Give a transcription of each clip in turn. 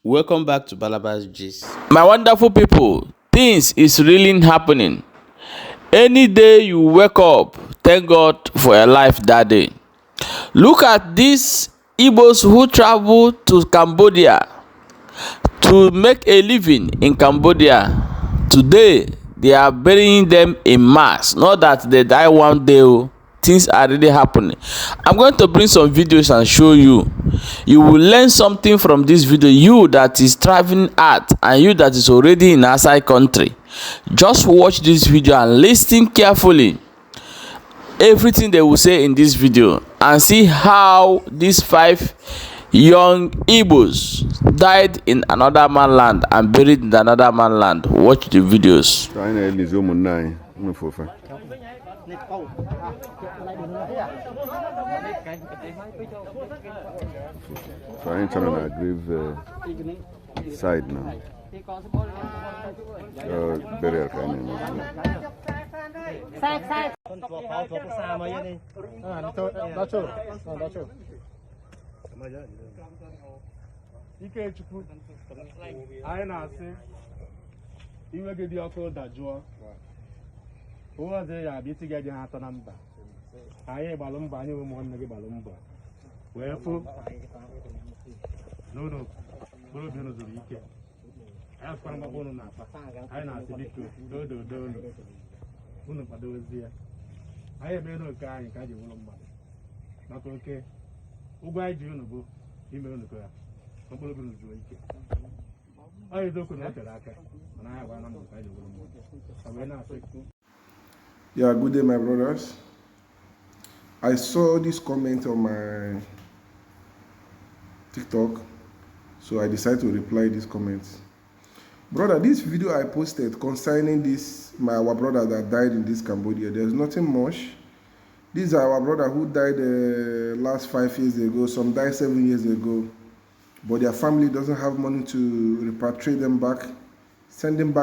Welcome back to Balabas Gist. My wonderful people, things is really happening. Any day you wake up, thank God for your life that day. Look at these Igbos who travel to Cambodia to make a living in Cambodia. Today, they are burying them in mass. Not that they die one day. Things are really happening. I'm going to bring some videos and show you. You will learn something from this video. You that is traveling out and you that is already in outside country, just watch this video and listen carefully everything they will say in this video and see how these 5 young Igbos died in another man's land and buried in another man's land. Watch the videos. So I ain't trying to grave side now. Burial kind of. Yeah, good day, my brothers. I saw this comment on my TikTok, so I decided to reply this comment. Brother, this video I posted concerning our brother that died in this Cambodia, there's nothing much. These are our brother who died last 5 years ago. Some died 7 years ago, but their family doesn't have money to repatriate them back, sending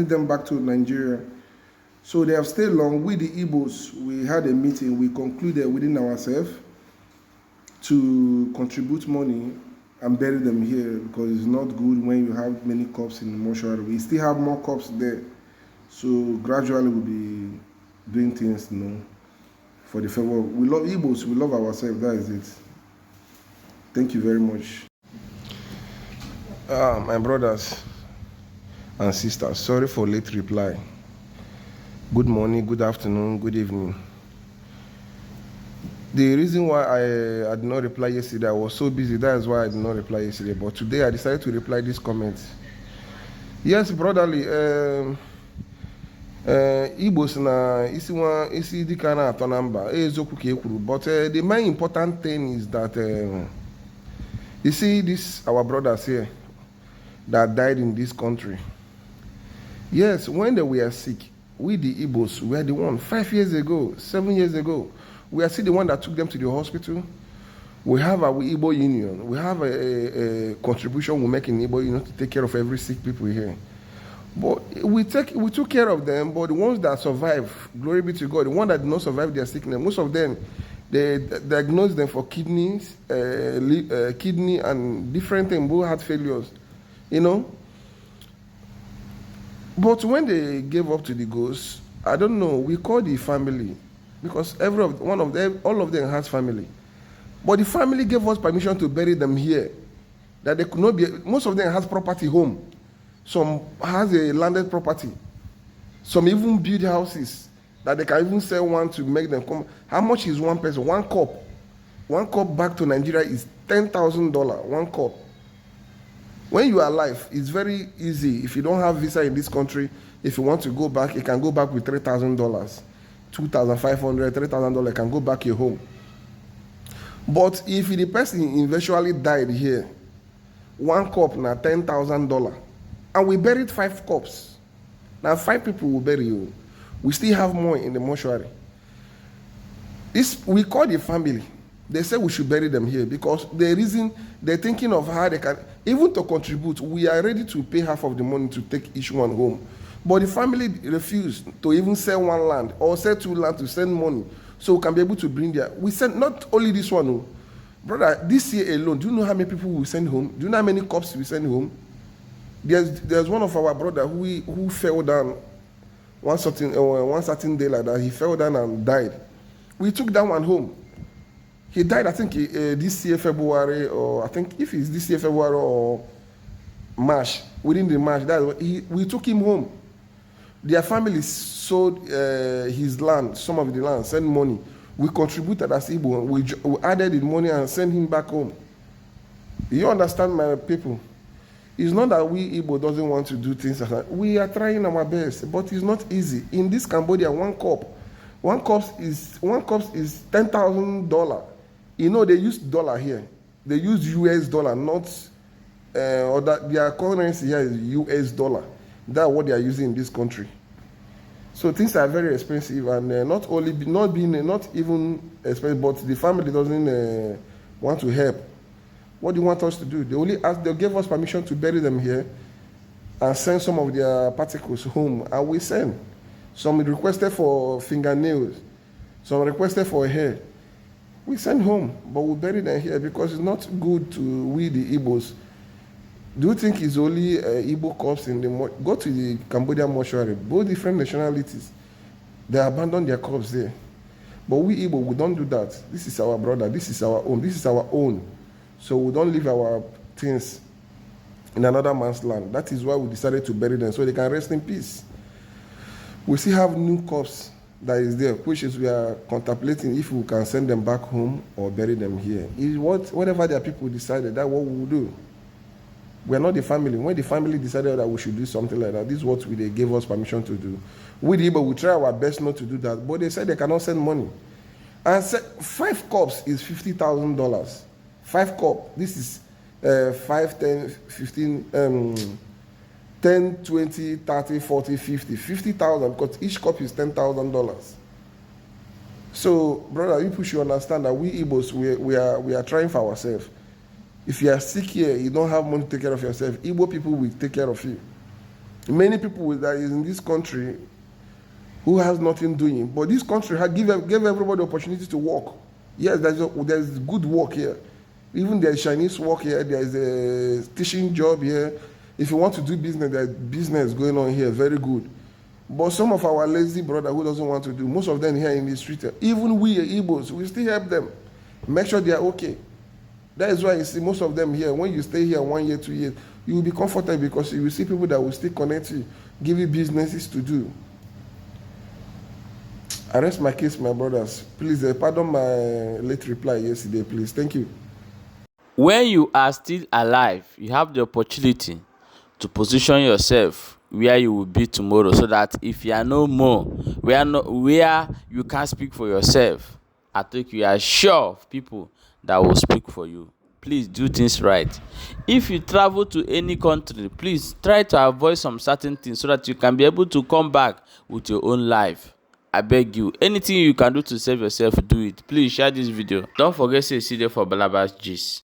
them back to Nigeria. So they have stayed long. We, the Igbos, we had a meeting. We concluded within ourselves to contribute money and bury them here, because it's not good when you have many corpses in the mortuary. We still have more corpses there. So gradually we'll be doing things, for the favor. We love Igbos, we love ourselves, that is it. Thank you very much. My brothers and sisters, sorry for late reply. Good morning, good afternoon, good evening. The reason why I did not reply yesterday, I was so busy. That is why I did not reply yesterday. But today I decided to reply this comment. Yes, brotherly. Igbos na isi dika na atọ na mba ezoku ka ekwuru. But the main important thing is that you see this our brothers here that died in this country. Yes, when they were sick, we the Igbos were the one 5 years ago, 7 years ago. We are still the one that took them to the hospital. We have our Igbo Union. We have a contribution we make in Igbo Union to take care of every sick people here. But we took care of them, but the ones that survive, glory be to God, the ones that did not survive their sickness, most of them, they diagnosed them for kidney and different things, both heart failures, But when they gave up to the ghosts, I don't know, we called the family, because all of them has family. But the family gave us permission to bury them here. That they could not be, most of them has property home. Some has a landed property. Some even build houses that they can even sell one to make them come. How much is one person? One cup. One cup back to Nigeria is $10,000, one cup. When you are alive, it's very easy. If you don't have visa in this country, if you want to go back, you can go back with $3,000, $2,500, $3,000, can go back your home. But if the person eventually died here, one cup now $10,000, and we buried 5 cups. Now 5 people will bury you. We still have more in the mortuary. We call the family. They say we should bury them here because they're thinking of how they can, even to contribute, we are ready to pay half of the money to take each one home. But the family refused to even sell one land or sell 2 land to send money so we can be able to bring there. We sent not only this one, Brother, this year alone, do you know how many people we send home? Do you know how many cops we send home? There's one of our brother who fell down one certain day like that. He fell down and died. We took that one home. He died, I think, this year February, or I think if it's this year February or March, within the March, we took him home. Their family sold his land, some of the land, sent money. We contributed as Igbo. We added the money and sent him back home. You understand, my people? It's not that we Igbo doesn't want to do things like that. We are trying our best, but it's not easy. In this Cambodia, one cup is $10,000. You know, they use dollar here. They use US dollar, not or that their currency here is US dollar. That's what they are using in this country. So things are very expensive, and not even expensive, but the family doesn't want to help. What do you want us to do? They gave us permission to bury them here and send some of their particles home, and we send. Some requested for fingernails, some requested for hair. We send home, but we bury them here because it's not good to we the Igbos. Do you think it's only Igbo corpse in the go to the Cambodian mortuary? Both different nationalities, they abandon their corpse there. But we Igbo, we don't do that. This is our brother. This is our own. This is our own. So we don't leave our things in another man's land. That is why we decided to bury them so they can rest in peace. We still have new corpse that is there, which is we are contemplating if we can send them back home or bury them here. Whatever their people decided, that's what we will do. We are not the family. When the family decided that we should do something like that, this is what they gave us permission to do. We the Igbo, we try our best not to do that, but they said they cannot send money. And 5 cups is $50,000. 5 cup. This is 5, 10, 15, 10, 20, 30, 40, 50. 50,000 because each cup is $10,000. So, brother, you should understand that we Igbos, we are trying for ourselves. If you are sick here, you don't have money to take care of yourself, Igbo people will take care of you. Many people that is in this country who has nothing doing, but this country gave everybody the opportunity to work. Yes, there's good work here. Even there's Chinese work here, there's a teaching job here. If you want to do business, there's business going on here, very good. But some of our lazy brother who doesn't want to do, most of them here in the street, even we Igbos, we still help them. Make sure they are okay. That is why you see most of them here, when you stay here 1 year, 2 years, you will be comfortable because you will see people that will still connect you, give you businesses to do. I rest my case, my brothers. Please, pardon my late reply yesterday, please. Thank you. When you are still alive, you have the opportunity to position yourself where you will be tomorrow, so that if you are no more, where you can't speak for yourself, I think you are sure of people that will speak for you. Please do things right. If you travel to any country, please try to avoid some certain things so that you can be able to come back with your own life. I beg you, anything you can do to save yourself, do it. Please share this video. Don't forget to see there for Balabas gist.